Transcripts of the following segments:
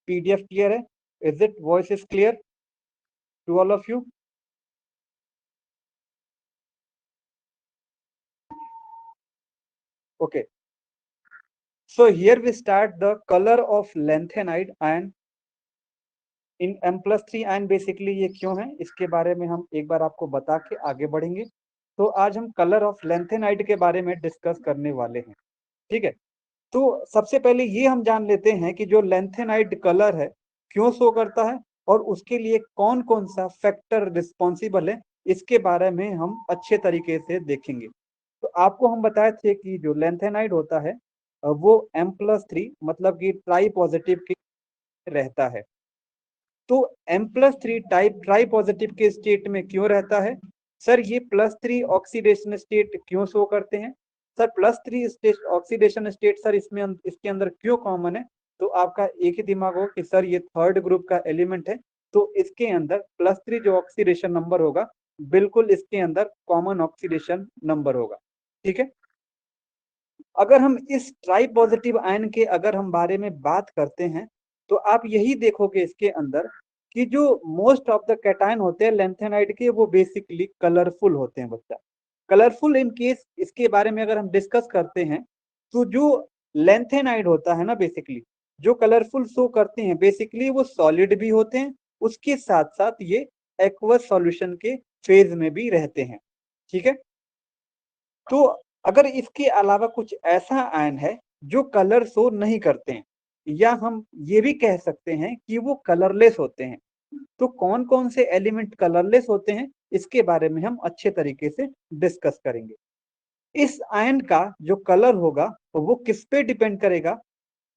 PDF clear है? Is it voice is clear to all of you? Okay. So here we start the color of lanthanide ion in M+3 ion. Basically ये क्यों है इसके बारे में हम एक बार आपको बता के आगे बढ़ेंगे। तो आज हम कलर ऑफ लैंथेनाइड के बारे में डिस्कस करने वाले हैं, ठीक है। तो सबसे पहले ये हम जान लेते हैं कि जो लैंथेनाइड कलर है क्यों शो करता है और उसके लिए कौन कौन सा फैक्टर रिस्पॉन्सिबल है, इसके बारे में हम अच्छे तरीके से देखेंगे। तो आपको हम बताए थे कि जो लैंथेनाइड होता है वो M+3 मतलब कि ट्राई पॉजिटिव के रहता है। तो M+3 टाइप ट्राई पॉजिटिव के स्टेट में क्यों रहता है? सर ये +3 ऑक्सीडेशन स्टेट क्यों शो करते हैं? Sir +3 state oxidation state sir इसमें इसके अंदर क्यों कॉमन है? तो आपका एक ही दिमाग हो कि सर ये थर्ड ग्रुप का एलिमेंट है, तो इसके अंदर +3 जो ऑक्सीडेशन नंबर होगा बिल्कुल इसके अंदर कॉमन ऑक्सीडेशन नंबर होगा, ठीक है। अगर हम इस ट्राई पॉजिटिव आयन के अगर हम बारे में बात करते हैं तो आप यही देखोगे इसके अंदर कि जो मोस्ट ऑफ द कैटायन होते हैं लैंथेनाइड के वो बेसिकली कलरफुल होते हैं बच्चा। कलरफुल इन केस इसके बारे में अगर हम डिस्कस करते हैं तो जो लैंथेनाइड होता है ना बेसिकली जो कलरफुल शो करते हैं बेसिकली वो सॉलिड भी होते हैं, उसके साथ साथ ये एक्वस सॉल्यूशन के फेज में भी रहते हैं, ठीक है। तो अगर इसके अलावा कुछ ऐसा आयन है जो कलर शो नहीं करते हैं या हम ये भी कह सकते हैं कि वो कलरलेस होते हैं, तो कौन कौन से एलिमेंट कलरलेस होते हैं इसके बारे में हम अच्छे तरीके से डिस्कस करेंगे। इस आयन का जो कलर होगा वो किस पे डिपेंड करेगा?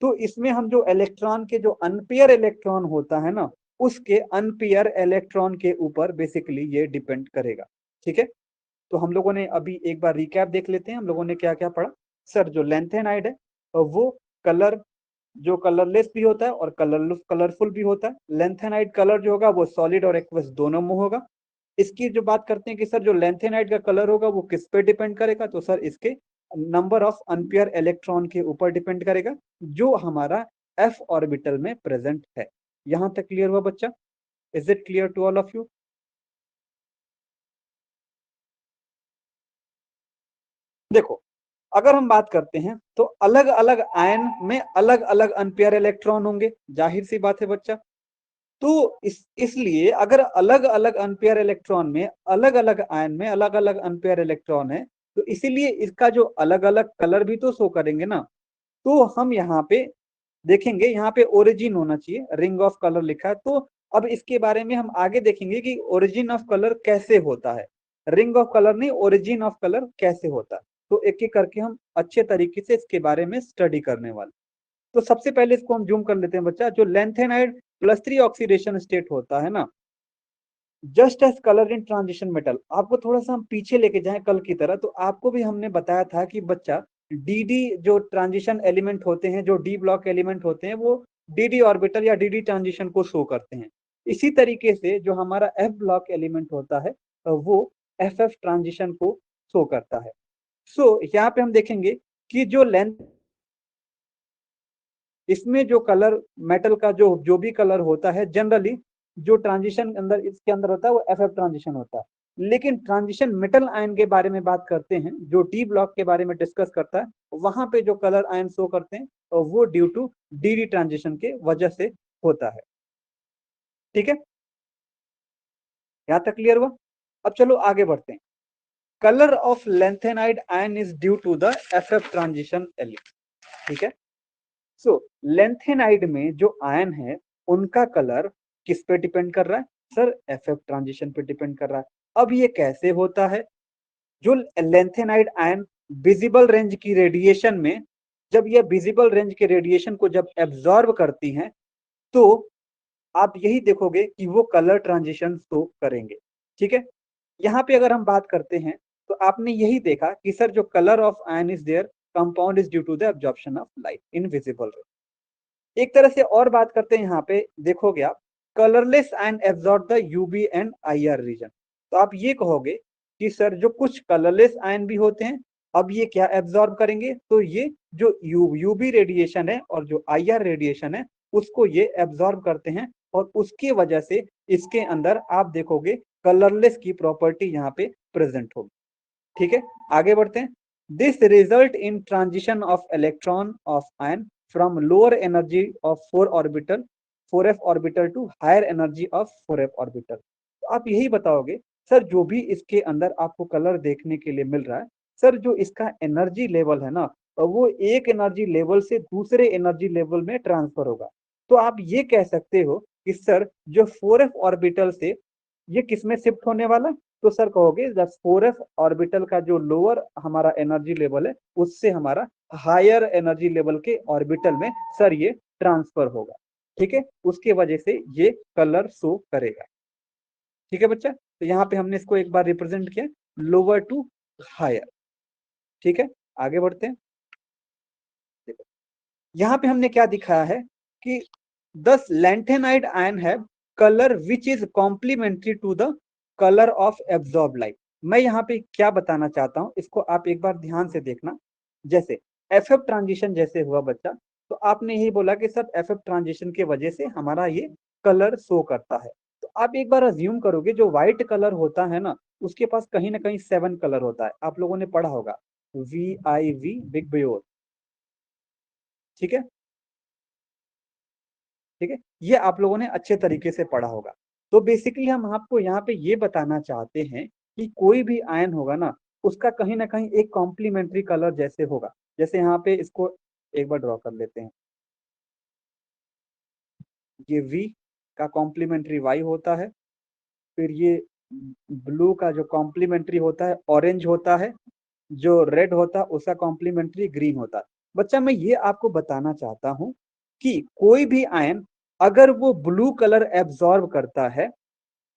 तो इसमें हम जो इलेक्ट्रॉन के जो अनपेयर इलेक्ट्रॉन होता है ना उसके अनपेयर इलेक्ट्रॉन के ऊपर बेसिकली ये डिपेंड करेगा, ठीक है। तो हम लोगों ने अभी एक बार रिकैप देख लेते हैं हम लोगों ने क्या क्या पढ़ा। सर जो लैंथेनाइड है वो कलर जो कलरलेस भी होता है और कलरफुल भी होता है। लैंथेनाइड कलर जो होगा वो सॉलिड और एक्वस दोनों में होगा। इसकी जो बात करते हैं कि सर जो लैंथेनाइड का कलर होगा वो किस पे डिपेंड करेगा? तो सर इसके नंबर ऑफ अनपेयर इलेक्ट्रॉन के ऊपर डिपेंड करेगा जो हमारा f ऑर्बिटल में प्रेजेंट है। यहां तक क्लियर हुआ बच्चा? Is it clear to all of you? देखो अगर हम बात करते हैं तो अलग अलग आयन में अलग अलग अनपेयर इलेक्ट्रॉन होंगे, जाहिर सी बात है बच्चा। तो इसलिए अगर अलग अलग अनपेयर इलेक्ट्रॉन में अलग अलग आयन में अलग अलग अनपेयर इलेक्ट्रॉन है तो इसीलिए इसका जो अलग अलग कलर भी तो शो करेंगे ना। तो हम यहाँ पे देखेंगे, यहाँ पे ओरिजिन होना चाहिए, रिंग ऑफ कलर लिखा है। तो अब इसके बारे में हम आगे देखेंगे कि ओरिजिन ऑफ कलर कैसे होता है, रिंग ऑफ कलर नहीं ओरिजिन ऑफ कलर कैसे होता है। तो एक एक करके हम अच्छे तरीके से इसके बारे में स्टडी करने वाले। तो सबसे पहले इसको हम जूम कर लेते हैं बच्चा। जो लैंथेनाइड +3 ऑक्सीडेशन स्टेट होता है ना, just as colour in transition metal, आपको थोड़ा सा हम पीछे लेके जाएं कल की तरह। तो आपको भी हमने बताया था कि बच्चा डी जो ट्रांजिशन एलिमेंट होते हैं, जो डी ब्लॉक एलिमेंट होते हैं, वो डी ऑर्बिटल या डी ट्रांजिशन को शो करते हैं। इसी तरीके से जो हमारा एफ ब्लॉक एलिमेंट होता है वो एफ ट्रांजिशन को शो करता है। सो यहाँ पे हम देखेंगे कि जो लेंथ इसमें जो कलर मेटल का जो जो भी कलर होता है जनरली जो ट्रांजिशन अंदर इसके अंदर होता है वो एफ ट्रांजिशन होता है। लेकिन ट्रांजिशन मेटल आयन के बारे में बात करते हैं, जो डी ब्लॉक के बारे में डिस्कस करता है, वहां पे जो कलर आयन शो करते हैं वो ड्यू टू डी ट्रांजिशन के वजह से होता है, ठीक है। यहां तक क्लियर हुआ? अब चलो आगे बढ़ते हैं। Colour of lanthanide ion is due to the f transition element, ठीक है। सो लेंथेनाइड में जो आयन है उनका कलर किस पे डिपेंड कर रहा है? सर एफ ट्रांजिशन पे डिपेंड कर रहा है। अब ये कैसे होता है? जो लेंथेनाइड आयन विजिबल रेंज की रेडिएशन में, जब ये विजिबल रेंज के रेडिएशन को जब एब्जॉर्ब करती हैं तो आप यही देखोगे कि वो कलर ट्रांजिशन शो करेंगे, ठीक है। यहाँ पे अगर हम बात करते हैं तो आपने यही देखा कि सर जो colour of ion is there compound is due to the absorption of light in visible range. एक तरह से और बात करते हैं, यहाँ पे देखोगे आप colourless and absorb the UV and IR region. तो आप ये कहोगे कि सर जो कुछ कलरलेस आयन भी होते हैं अब ये क्या एब्जॉर्ब करेंगे? तो ये जो यूवी रेडिएशन है और जो आईआर रेडिएशन है उसको ये एब्जॉर्ब करते हैं और उसकी वजह से इसके अंदर आप देखोगे कलरलेस की प्रॉपर्टी यहाँ पे प्रेजेंट होगी। ठीक है, आगे बढ़ते हैं। This result in transition of electron of ion from lower energy of 4f orbital to higher energy of 4f orbital. तो आप यही बताओगे सर जो भी इसके अंदर आपको कलर देखने के लिए मिल रहा है, सर जो इसका एनर्जी लेवल है ना, वो एक एनर्जी लेवल से दूसरे एनर्जी लेवल में ट्रांसफर होगा। तो आप ये कह सकते हो कि सर जो 4f ऑर्बिटल से ये किस में शिफ्ट होने वाला, तो सर कहोगे द 4f ऑर्बिटल का जो लोअर हमारा एनर्जी लेवल है उससे हमारा हायर एनर्जी लेवल के ऑर्बिटल में सर ये ट्रांसफर होगा। ठीक है, उसके वजह से ये कलर शो करेगा। ठीक है बच्चा, तो यहाँ पे हमने इसको एक बार रिप्रेजेंट किया लोअर टू हायर। ठीक है, आगे बढ़ते हैं। देखो यहाँ पे हमने क्या दिखाया है कि 10 लैंथेनाइड आयन है colour which is complementary to the colour of absorb light. मैं यहाँ पे क्या बताना चाहता हूँ इसको आप एक बार ध्यान से देखना। जैसे एफ एफ ट्रांजिशन जैसे हुआ बच्चा, तो आपने यही बोला कि सर एफ एफ ट्रांजिशन की वजह से हमारा ये कलर शो करता है। तो आप एक बार अज्यूम करोगे जो व्हाइट कलर होता है ना उसके पास कहीं ना कहीं 7 कलर होता है, आप लोगों ने पढ़ा होगा VIV बिग ब्योर। ठीक है, ठीक है, ये आप लोगों ने अच्छे तरीके से पढ़ा होगा। तो बेसिकली हम आपको यहाँ पे ये बताना चाहते हैं कि कोई भी आयन होगा ना उसका कहीं ना कहीं एक कॉम्प्लीमेंट्री कलर जैसे होगा। जैसे यहाँ पे इसको एक बार ड्रॉ कर लेते हैं, ये V का कॉम्प्लीमेंट्री Y होता है, फिर ये ब्लू का जो कॉम्प्लीमेंट्री होता है ऑरेंज होता है, जो रेड होता है उसका कॉम्प्लीमेंट्री ग्रीन होता है। बच्चा मैं ये आपको बताना चाहता हूं कि कोई भी आयन अगर वो ब्लू कलर एब्जॉर्ब करता है,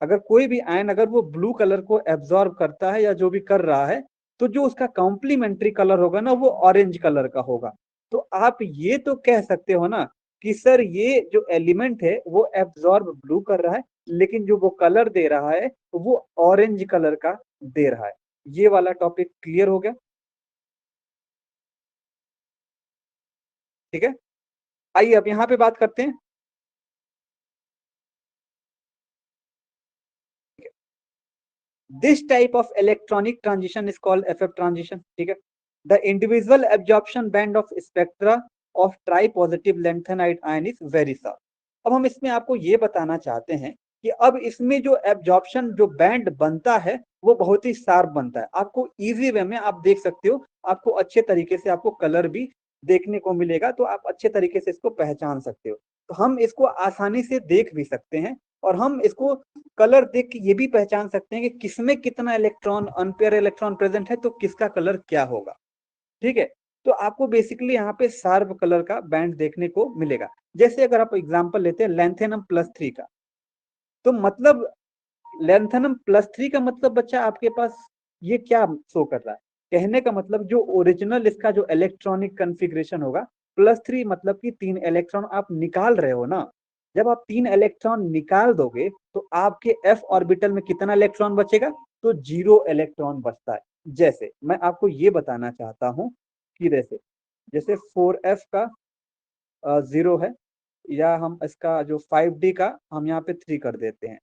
अगर कोई भी आयन अगर वो ब्लू कलर को एब्जॉर्ब करता है या जो भी कर रहा है, तो जो उसका कॉम्प्लीमेंट्री कलर होगा ना वो ऑरेंज कलर का होगा। तो आप ये तो कह सकते हो ना कि सर ये जो एलिमेंट है वो एब्जॉर्ब ब्लू कर रहा है, लेकिन जो वो कलर दे रहा है वो ऑरेंज कलर का दे रहा है। ये वाला टॉपिक क्लियर हो गया। ठीक है, आइए अब यहाँ पे बात करते हैं। This type of electronic transition is called FF transition. ठीक है, the individual absorption band of spectra of tri positive lanthanide ion is very sharp. अब हम इसमें आपको ये बताना चाहते हैं कि अब इसमें जो एब्जॉर्प्शन जो बैंड बनता है वो बहुत ही शार्प बनता है। आपको इजी वे में आप देख सकते हो, आपको अच्छे तरीके से आपको कलर भी देखने को मिलेगा, तो आप अच्छे तरीके से इसको पहचान सकते हो। तो हम इसको आसानी से देख भी सकते हैं और हम इसको कलर देख के ये भी पहचान सकते हैं कि किसमें कितना इलेक्ट्रॉन अनपेयर इलेक्ट्रॉन प्रेजेंट है, तो किसका कलर क्या होगा। ठीक है, तो आपको बेसिकली यहाँ पे शार्प कलर का बैंड देखने को मिलेगा। जैसे अगर आप एग्जांपल लेते हैं लेंथेनम प्लस 3 का, तो मतलब लेंथेनम प्लस 3 का मतलब बच्चा आपके पास ये क्या शो कर रहा है, कहने का मतलब जो ओरिजिनल इसका जो इलेक्ट्रॉनिक कन्फिग्रेशन होगा +3 मतलब कि 3 इलेक्ट्रॉन आप निकाल रहे हो ना। जब आप 3 इलेक्ट्रॉन निकाल दोगे तो आपके f ऑर्बिटल में कितना इलेक्ट्रॉन बचेगा, तो 0 इलेक्ट्रॉन बचता है। जैसे मैं आपको ये बताना चाहता हूं कि जैसे जैसे 4f का 0 है, या हम इसका जो 5d का हम यहाँ पे 3 कर देते हैं।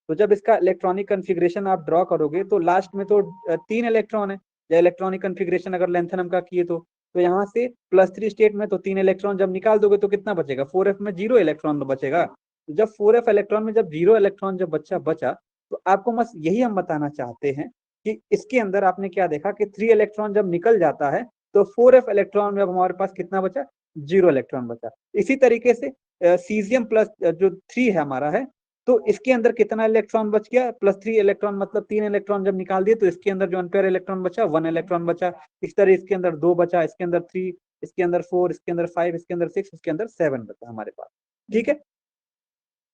तो जब इसका इलेक्ट्रॉनिक कन्फिग्रेशन आप ड्रॉ करोगे तो लास्ट में तो 3 इलेक्ट्रॉन है, या इलेक्ट्रॉनिक कन्फिग्रेशन अगर लेंथेनम का किए तो यहाँ से +3 स्टेट में तो 3 इलेक्ट्रॉन जब निकाल दोगे तो कितना बचेगा, 4f में 0 इलेक्ट्रॉन बचेगा। तो जब 4f इलेक्ट्रॉन में जब 0 इलेक्ट्रॉन जब बचा तो आपको बस यही हम बताना चाहते हैं कि इसके अंदर आपने क्या देखा कि 3 इलेक्ट्रॉन जब निकल जाता है तो 4f इलेक्ट्रॉन में अब हमारे पास कितना बचा, 0 इलेक्ट्रॉन बचा। इसी तरीके से सीजियम प्लस जो 3 है हमारा है, तो इसके अंदर कितना इलेक्ट्रॉन बच गया, +3 इलेक्ट्रॉन, मतलब 3 इलेक्ट्रॉन जब निकाल दिए तो इसके अंदर जो अनपेयर इलेक्ट्रॉन बचा 1 इलेक्ट्रॉन बचा। इस तरह इसके अंदर 2 बचा, इसके अंदर 3, इसके अंदर 4, इसके अंदर 5, इसके अंदर 6, इसके अंदर 7 बचा हमारे पास। ठीक है,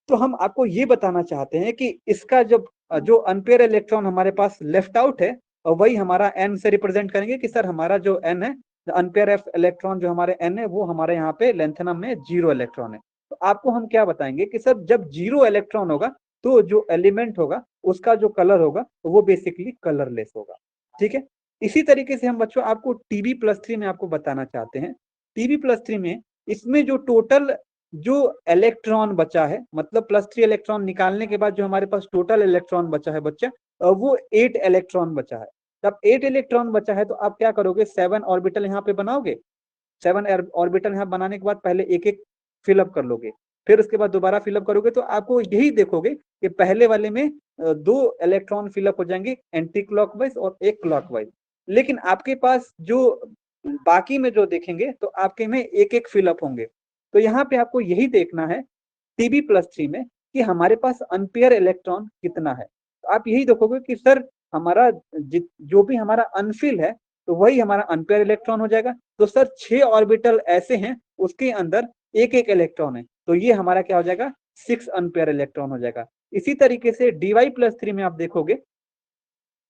तो हम आपको ये बताना चाहते हैं कि इसका जब जो अनपेयर इलेक्ट्रॉन हमारे पास लेफ्ट आउट है और वही हमारा एन से रिप्रेजेंट करेंगे कि सर हमारा जो एन है, अनपेयर इलेक्ट्रॉन जो हमारे एन है वो हमारे यहाँ पे लेंथेनम में 0 इलेक्ट्रॉन है। तो आपको हम क्या बताएंगे कि सर जब 0 इलेक्ट्रॉन होगा तो जो एलिमेंट होगा उसका जो कलर होगा वो बेसिकली कलरलेस होगा। ठीक है, इसी तरीके से हम बच्चों आपको TB+3 में आपको बताना चाहते हैं। TB+3 में इसमें जो टोटल जो इलेक्ट्रॉन बचा है, मतलब +3 इलेक्ट्रॉन निकालने के बाद जो हमारे पास टोटल इलेक्ट्रॉन बचा है बच्चा, वो 8 इलेक्ट्रॉन बचा है। तब 8 इलेक्ट्रॉन बचा है तो आप क्या करोगे, 7 ऑर्बिटल यहाँ पे बनाओगे। 7 ऑर्बिटल यहाँ बनाने के बाद पहले एक एक फिलअप कर लोगे, फिर उसके बाद दोबारा फिलअप करोगे तो आपको यही देखोगे कि पहले वाले में 2 इलेक्ट्रॉन फिलअप हो जाएंगे एंटी क्लॉकवाइज और एक क्लॉकवाइज। लेकिन आपके पास जो बाकी में जो देखेंगे तो आपके में एक एक फिलअप होंगे। तो यहाँ पे आपको यही देखना है Tb+3 में कि हमारे पास अनपेयर इलेक्ट्रॉन कितना है। तो आप यही देखोगे कि सर हमारा जो भी हमारा अनफिल है तो वही हमारा अनपेयर इलेक्ट्रॉन हो जाएगा। तो सर 6 ऑर्बिटल ऐसे हैं उसके अंदर एक एक इलेक्ट्रॉन है, तो ये हमारा क्या हो जाएगा, 6 अनपेयर इलेक्ट्रॉन हो जाएगा। इसी तरीके से Dy+3 में आप देखोगे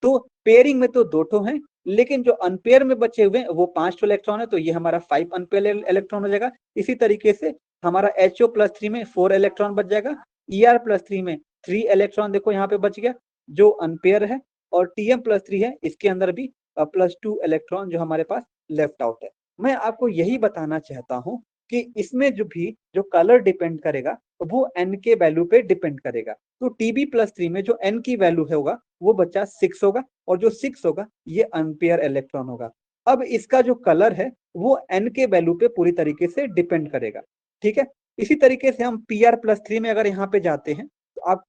तो पेयरिंग में तो 2 ठो हैं, लेकिन जो अनपेयर में बचे हुए हैं वो 5 ठो इलेक्ट्रॉन है, तो ये हमारा 5 अनपेयर इलेक्ट्रॉन हो जाएगा। इसी तरीके से हमारा HO+3 में 4 इलेक्ट्रॉन बच जाएगा। Er+3 में 3 इलेक्ट्रॉन देखो यहाँ पे बच गया जो अनपेयर है, और Tm+3 है इसके अंदर भी +2 इलेक्ट्रॉन जो हमारे पास लेफ्ट आउट है। मैं आपको यही बताना चाहता हूँ कि इसमें जो कलर डिपेंड करेगा वो n के वैल्यू पे डिपेंड करेगा। तो Tb+3 में जो n की वैल्यू होगा वो बच्चा 6 होगा, और जो 6 होगा ये अनपेयर इलेक्ट्रॉन होगा। अब इसका जो कलर है वो n के वैल्यू पे पूरी तरीके से डिपेंड करेगा। ठीक है, इसी तरीके से हम Pr+3 में अगर यहाँ पे जाते हैं तो आप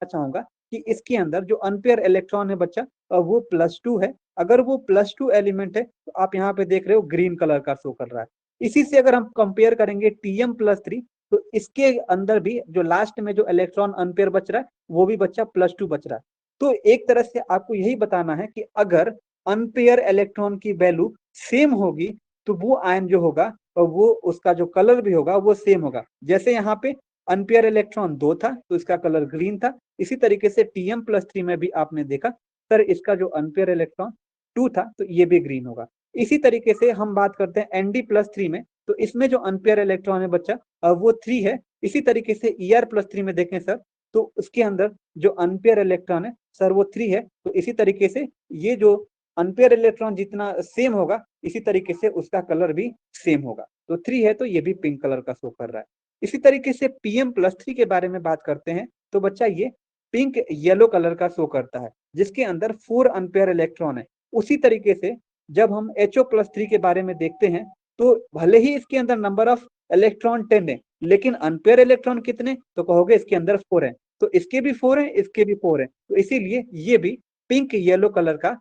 चाहूंगा कि इसके अंदर जो अनपेयर इलेक्ट्रॉन है बच्चा वो +2 है। अगर वो +2 एलिमेंट है तो आप यहाँ पे देख रहे हो ग्रीन कलर का शो कर रहा है। इसी से अगर हम कंपेयर करेंगे Tm+3 तो इसके अंदर भी जो लास्ट में जो इलेक्ट्रॉन अनपेयर बच रहा है वो भी बच्चा +2 बच रहा है। तो एक तरह से आपको यही बताना है कि अगर अनपेयर इलेक्ट्रॉन की वैल्यू सेम होगी तो वो आयन जो होगा वो उसका जो कलर भी होगा वो सेम होगा। जैसे यहाँ पे अनपेयर इलेक्ट्रॉन 2 था तो इसका कलर ग्रीन था, इसी तरीके से Tm+3 में भी आपने देखा सर इसका जो अनपेयर इलेक्ट्रॉन 2 था तो ये भी ग्रीन होगा। इसी तरीके से हम बात करते हैं Nd+3 में, तो इसमें जो अनपेयर इलेक्ट्रॉन है बच्चा वो 3 है। इसी तरीके से Er+3 में देखें सर तो उसके अंदर जो अनपेयर इलेक्ट्रॉन है सर वो 3 है। तो इसी तरीके से ये जो अनपेयर इलेक्ट्रॉन जितना सेम होगा इसी तरीके से उसका कलर भी सेम होगा। तो 3 है तो ये भी पिंक कलर का शो कर रहा है। इसी तरीके से Pm+3 के बारे में बात करते हैं तो बच्चा ये पिंक येलो कलर का शो करता है जिसके अंदर 4 अनपेयर इलेक्ट्रॉन है। उसी तरीके से जब हम HO+3 के बारे में देखते हैं तो भले ही इसके अंदर नंबर ऑफ इलेक्ट्रॉन 10 है, लेकिन अनपेयर इलेक्ट्रॉन कितने, तो कहोगे इसके अंदर 4 है। तो इसके भी 4 है, इसके भी 4 है, तो इसीलिए ये भी पिंक येलो कलर का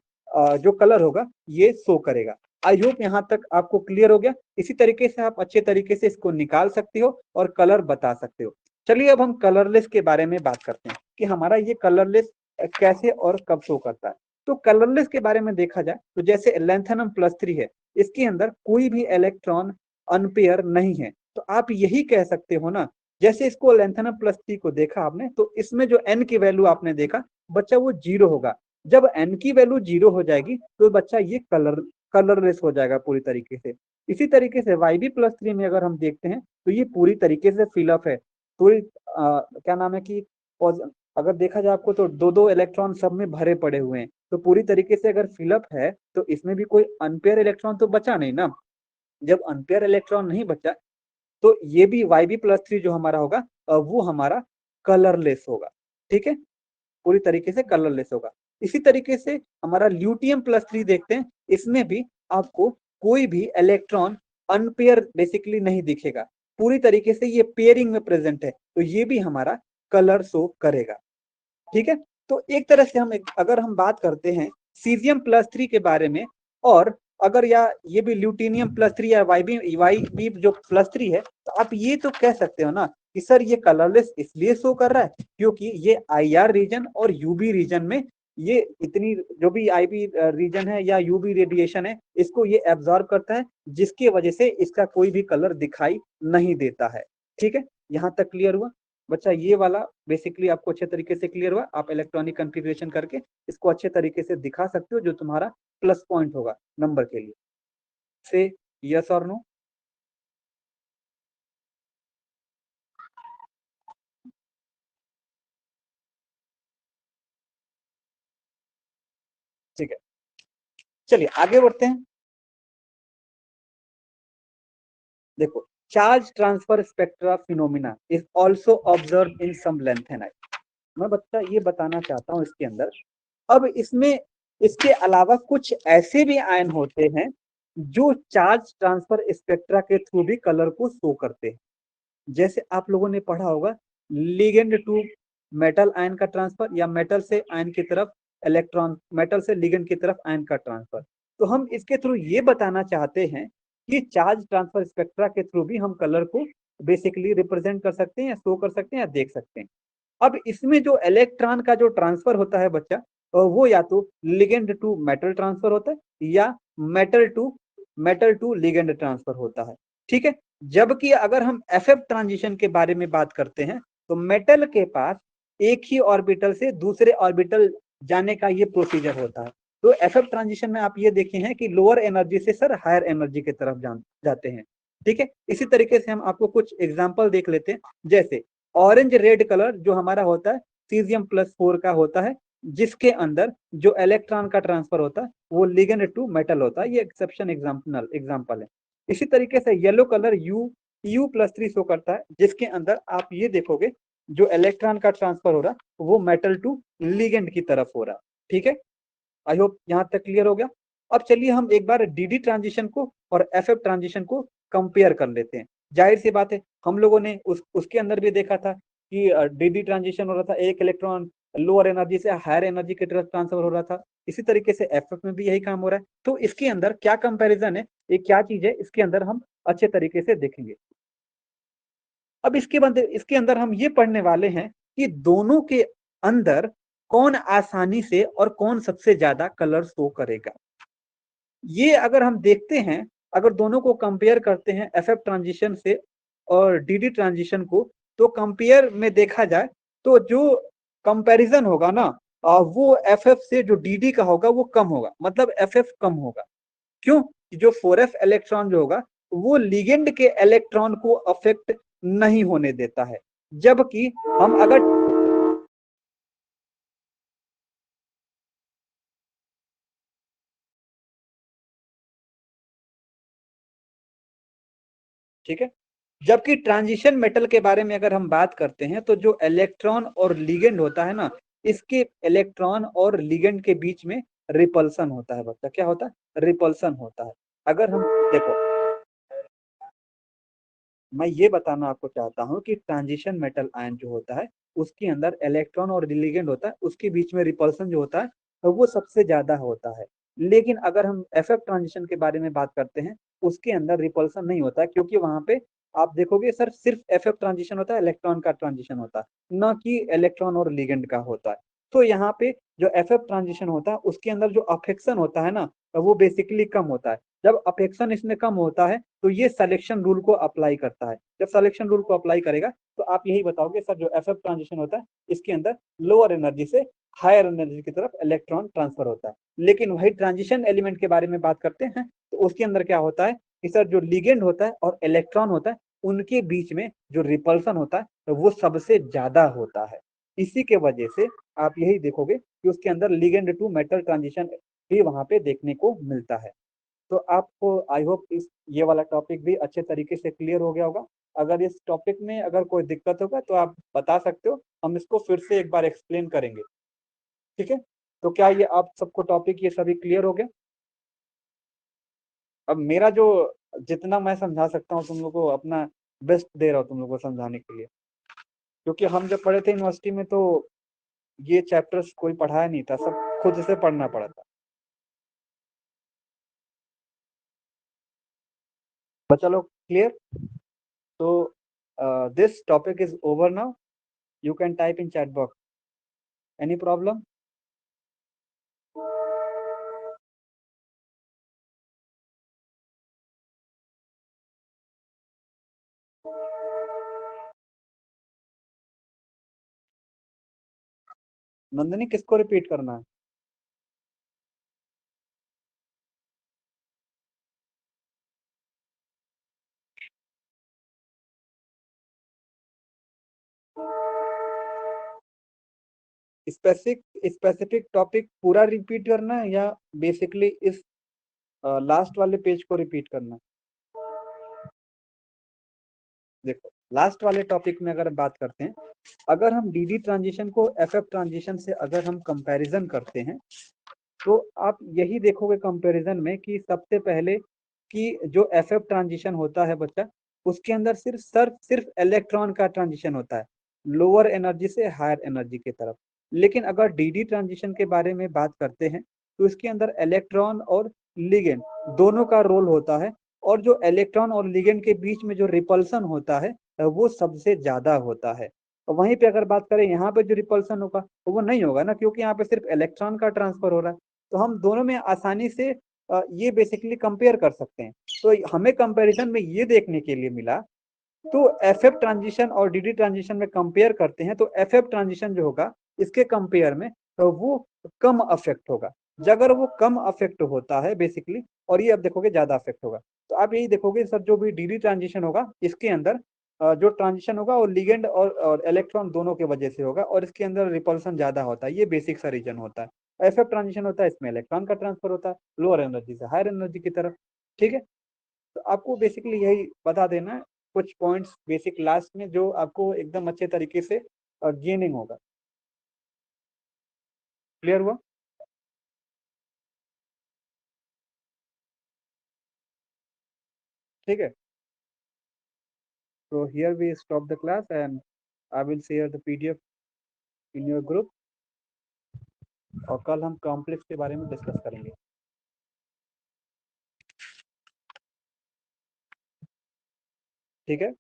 जो कलर होगा ये शो करेगा। आई होप यहाँ तक आपको क्लियर हो गया। इसी तरीके से आप अच्छे तरीके से इसको निकाल सकते हो और कलर बता सकते हो। चलिए अब हम कलरलेस के बारे में बात करते हैं कि हमारा ये कलरलेस कैसे और कब शो करता है। तो कलरलेस के बारे में देखा जाए तो जैसे lanthanum+3 है, इसके अंदर कोई भी इलेक्ट्रॉन अनपेयर नहीं है, तो आप यही कह सकते हो ना, जैसे इसको lanthanum+3 को देखा आपने तो इसमें जो n की वैल्यू आपने देखा बच्चा वो 0 होगा। जब n की वैल्यू 0 हो जाएगी तो बच्चा ये कलरलेस हो जाएगा पूरी तरीके से। इसी तरीके से Yb+3 में अगर हम देखते हैं तो ये पूरी तरीके से फिलअप है। पूरी क्या नाम है कि अगर देखा जाए आपको तो दो दो इलेक्ट्रॉन सब में भरे पड़े हुए हैं, तो पूरी तरीके से अगर फिलअप है तो इसमें भी कोई अनपेयर इलेक्ट्रॉन तो बचा नहीं ना। जब अनपेयर इलेक्ट्रॉन नहीं बचा तो ये भी Yb+3 जो हमारा होगा वो हमारा कलरलेस होगा। ठीक है, पूरी तरीके से कलरलेस होगा। इसी तरीके से हमारा ल्यूटियम+3 देखते हैं, इसमें भी आपको कोई भी इलेक्ट्रॉन अनपेयर बेसिकली नहीं दिखेगा। पूरी तरीके से ये पेयरिंग में प्रेजेंट है, तो ये भी हमारा कलर शो करेगा। ठीक है, तो एक तरह से अगर हम बात करते हैं सीजियम+3 के बारे में, और अगर या ये भी ल्यूटिनियम+3 या वाई बी जो +3 है, तो आप ये तो कह सकते हो ना कि सर ये कलरलेस इसलिए शो कर रहा है क्योंकि ये IR रीजन और यूबी रीजन में ये इतनी जो भी IB रीजन है या यूबी रेडिएशन है इसको ये एब्जॉर्ब करता है, जिसकी वजह से इसका कोई भी कलर दिखाई नहीं देता है। ठीक है, यहाँ तक क्लियर हुआ बच्चा? ये वाला बेसिकली आपको अच्छे तरीके से क्लियर हुआ। आप इलेक्ट्रॉनिक कॉन्फ़िगरेशन करके इसको अच्छे तरीके से दिखा सकते हो जो तुम्हारा प्लस पॉइंट होगा नंबर के लिए। से यस और नो? ठीक है, चलिए आगे बढ़ते हैं। देखो charge transfer spectra phenomena is also observe in some lanthanide. मैं बच्चा ये बताना चाहता हूँ इसके अंदर, अब इसमें इसके अलावा कुछ ऐसे भी आयन होते हैं जो चार्ज ट्रांसफर स्पेक्ट्रा के थ्रू भी कलर को शो करते हैं। जैसे आप लोगों ने पढ़ा होगा लिगेंड टू मेटल आयन का ट्रांसफर, या मेटल से आयन की तरफ इलेक्ट्रॉन, मेटल से लिगेंड की तरफ आयन का ट्रांसफर। तो हम इसके थ्रू ये बताना चाहते हैं कि चार्ज ट्रांसफर स्पेक्ट्रा के थ्रू भी हम कलर को बेसिकली रिप्रेजेंट कर सकते हैं, या शो कर सकते हैं, या देख सकते हैं। अब इसमें जो इलेक्ट्रॉन का जो ट्रांसफर होता है बच्चा, वो या तो लिगेंड टू मेटल ट्रांसफर होता है, या मेटल टू लिगेंड ट्रांसफर होता है। ठीक है, जबकि अगर हम एफ ट्रांजिशन के बारे में बात करते हैं, तो मेटल के पास एक ही ऑर्बिटल से दूसरे ऑर्बिटल जाने का ये प्रोसीजर होता है। तो एफ ट्रांजिशन में आप ये देखे हैं कि लोअर एनर्जी से सर हायर एनर्जी की तरफ जाते हैं। ठीक है, इसी तरीके से हम आपको कुछ एग्जाम्पल देख लेते हैं। जैसे ऑरेंज रेड कलर जो हमारा होता है Cesium+4 का होता है, जिसके अंदर जो इलेक्ट्रॉन का ट्रांसफर होता है वो लिगेंड टू मेटल होता है। ये एक्सेप्शन एग्जाम्पल है। इसी तरीके से येलो कलर U+3 शो करता है, जिसके अंदर आप ये देखोगे जो इलेक्ट्रॉन का ट्रांसफर हो रहा है वो मेटल टू लिगेंड की तरफ हो रहा है। ठीक है, आई होप यहां तक क्लियर हो गया। अब चलिए हम एक बार डीडी ट्रांजिशन को और एफएफ ट्रांजिशन को कंपेयर कर लेते हैं। जाहिर सी बात है, हम लोगों ने उसके अंदर भी देखा था कि डीडी ट्रांजिशन हो रहा था, एक इलेक्ट्रॉन लोअर एनर्जी से हायर एनर्जी की तरफ ट्रांसफर हो रहा था। इसी तरीके से एफएफ में भी यही काम हो रहा है। तो इसके अंदर क्या कंपैरिजन है, ये क्या चीज है, इसके अंदर हम अच्छे तरीके से देखेंगे। अब इसके अंदर हम ये पढ़ने वाले हैं कि दोनों के अंदर कौन आसानी से और कौन सबसे ज्यादा कलर शो करेगा। ये अगर हम देखते हैं, अगर दोनों को कंपेयर करते हैं एफएफ ट्रांजिशन से और डीडी ट्रांजिशन को, तो कंपेयर में देखा जाए तो जो कंपैरिजन होगा ना, वो एफएफ से जो डीडी का होगा वो कम होगा, मतलब एफएफ कम होगा। क्यों? जो 4f इलेक्ट्रॉन जो होगा वो लिगेंड के इलेक्ट्रॉन को अफेक्ट नहीं होने देता है। जबकि हम अगर ठीक है, जबकि ट्रांजिशन मेटल के बारे में अगर हम बात करते हैं, तो जो इलेक्ट्रॉन और लिगेंड होता है ना, इसके इलेक्ट्रॉन और लिगेंड के बीच में रिपल्सन होता है बच्चा। क्या होता है? रिपल्सन होता है। अगर हम देखो, मैं ये बताना आपको चाहता हूँ कि ट्रांजिशन मेटल आयन जो होता है उसके अंदर इलेक्ट्रॉन और लिगेंड होता है, उसके बीच में रिपल्सन जो होता है तो वो सबसे ज्यादा होता है। लेकिन अगर हम एफएफ ट्रांजिशन के बारे में बात करते हैं, उसके अंदर रिपल्सन नहीं होता है, क्योंकि वहां पे आप देखोगे सर सिर्फ एफएफ ट्रांजिशन होता है, इलेक्ट्रॉन का ट्रांजिशन होता है, न कि इलेक्ट्रॉन और लिगेंड का होता है। तो यहाँ पे जो एफएफ ट्रांजिशन होता है उसके अंदर जो अफेक्शन होता है ना, वो बेसिकली कम होता है। जब अफेक्शन इसमें कम होता है तो ये सिलेक्शन रूल को अप्लाई करता है। जब सिलेक्शन रूल को अप्लाई करेगा तो आप यही बताओगे सर जो एफएफ ट्रांजिशन होता है इसके अंदर लोअर एनर्जी से हायर एनर्जी की तरफ इलेक्ट्रॉन ट्रांसफर होता है। लेकिन वही ट्रांजिशन एलिमेंट के बारे में बात करते हैं तो उसके अंदर क्या होता है कि सर जो लिगेंड होता है और इलेक्ट्रॉन होता है उनके बीच में जो रिपल्सन होता है तो वो सबसे ज्यादा होता है। इसी के वजह से आप यही देखोगे कि उसके अंदर लिगेंड टू मेटल ट्रांजिशन भी वहां पे देखने को मिलता है। तो आपको आई होप इस ये वाला टॉपिक भी अच्छे तरीके से क्लियर हो गया होगा। अगर इस टॉपिक में अगर कोई दिक्कत होगा तो आप बता सकते हो, हम इसको फिर से एक बार एक्सप्लेन करेंगे। ठीक है, तो क्या ये आप सबको टॉपिक ये सभी क्लियर हो गया? अब मेरा जो जितना मैं समझा सकता हूँ तुम लोग को अपना बेस्ट दे रहा हूँ तुम लोग को समझाने के लिए, क्योंकि हम जब पढ़े थे यूनिवर्सिटी में तो ये चैप्टर्स कोई पढ़ाया नहीं था, सब खुद से पढ़ना पड़ा था। बच्चा लोग क्लियर? तो this topic is over now, you can type in chat box. Any problem? Nandini किसको रिपीट करना है? स्पेसिफिक टॉपिक पूरा रिपीट करना है, या बेसिकली इस लास्ट वाले पेज को रिपीट करना है? देखो लास्ट वाले टॉपिक में अगर बात करते हैं, अगर हम डी डी ट्रांजिशन को एफ एफ ट्रांजिशन से अगर हम कंपैरिजन करते हैं, तो आप यही देखोगे कंपैरिजन में कि सबसे पहले कि जो एफ एफ ट्रांजिशन होता है बच्चा, उसके अंदर सिर्फ इलेक्ट्रॉन का ट्रांजिशन होता है, लोअर एनर्जी से हायर एनर्जी की तरफ। लेकिन अगर डी डी ट्रांजिशन के बारे में बात करते हैं, तो इसके अंदर इलेक्ट्रॉन और लिगेंड दोनों का रोल होता है, और जो इलेक्ट्रॉन और लिगेंड के बीच में जो रिपल्सन होता है वो सबसे ज्यादा होता है। और वहीं पे अगर बात करें यहाँ पे जो रिपल्सन होगा तो वो नहीं होगा ना, क्योंकि यहाँ पे सिर्फ इलेक्ट्रॉन का ट्रांसफर हो रहा है। तो हम दोनों में आसानी से ये बेसिकली कंपेयर कर सकते हैं। तो हमें कंपैरिजन में ये देखने के लिए मिला, तो एफ एफ ट्रांजिशन और डी डी ट्रांजिशन में कंपेयर करते हैं, तो एफ एफ ट्रांजिशन जो होगा इसके कंपेयर में तो वो कम अफेक्ट होगा। अगर वो कम अफेक्ट होता है बेसिकली, और ये अब देखोगे ज्यादा अफेक्ट होगा। तो आप यही देखोगे सर, जो भी डी डी ट्रांजिशन होगा इसके अंदर जो ट्रांजिशन होगा वो लिगेंड और इलेक्ट्रॉन दोनों के वजह से होगा, और इसके अंदर रिपल्सन ज्यादा होता है। ये बेसिक सा रीजन होता है। एफ एफ ट्रांजिशन होता है, इसमें इलेक्ट्रॉन का ट्रांसफर होता है लोअर एनर्जी से हायर एनर्जी की तरफ। ठीक है, तो आपको बेसिकली यही बता देना है, कुछ पॉइंट्स बेसिक लास्ट में जो आपको एकदम अच्छे तरीके से गेनिंग होगा। क्लियर हुआ? ठीक है, तो here we stop the class and I will share the PDF in your group, और कल हम कॉम्प्लेक्स के बारे में डिस्कस करेंगे। ठीक है।